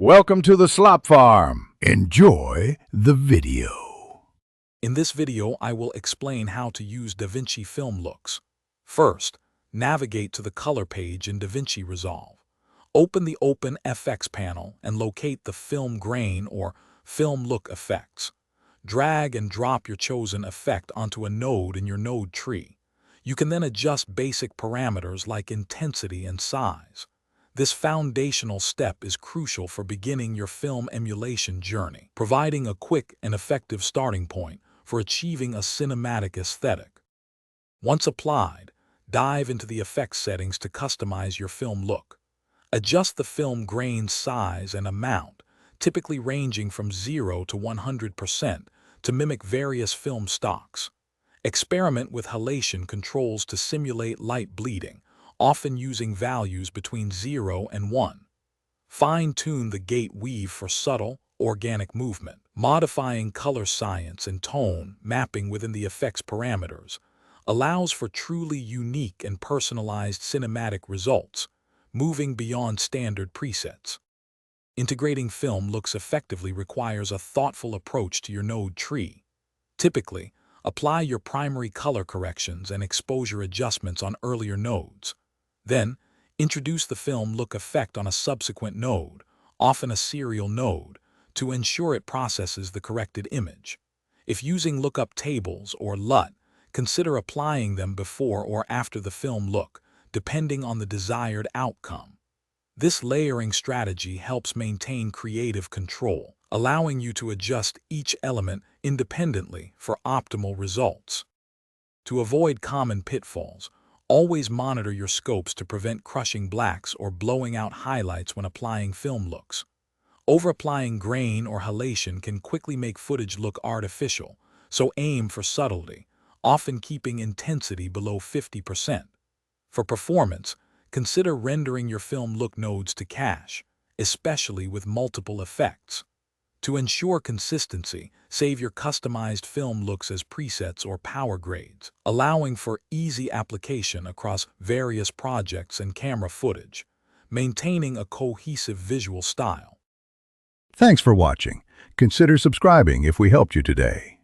Welcome to the Slop Farm. Enjoy the video. In this video, I will explain how to use DaVinci film looks. First, navigate to the color page in DaVinci Resolve. Open the Open FX panel and locate the Film Grain or Film Look effects. Drag and drop your chosen effect onto a node in your node tree. You can then adjust basic parameters like intensity and size. This foundational step is crucial for beginning your film emulation journey, providing a quick and effective starting point for achieving a cinematic aesthetic. Once applied, dive into the effects settings to customize your film look. Adjust the film grain size and amount, typically ranging from 0 to 100%, to mimic various film stocks. Experiment with halation controls to simulate light bleeding, often using values between 0 and 1. Fine-tune the gate weave for subtle, organic movement, modifying color science and tone mapping within the effects parameters, allows for truly unique and personalized cinematic results, moving beyond standard presets. Integrating film looks effectively requires a thoughtful approach to your node tree. Typically, apply your primary color corrections and exposure adjustments on earlier nodes. Then, introduce the film look effect on a subsequent node, often a serial node, to ensure it processes the corrected image. If using lookup tables or LUT, consider applying them before or after the film look, depending on the desired outcome. This layering strategy helps maintain creative control, allowing you to adjust each element independently for optimal results. To avoid common pitfalls, always monitor your scopes to prevent crushing blacks or blowing out highlights when applying film looks. Over-applying grain or halation can quickly make footage look artificial, so aim for subtlety, often keeping intensity below 50%. For performance, consider rendering your film look nodes to cache, especially with multiple effects. To ensure consistency, save your customized film looks as presets or power grades, allowing for easy application across various projects and camera footage, maintaining a cohesive visual style. Thanks for watching. Consider subscribing if we helped you today.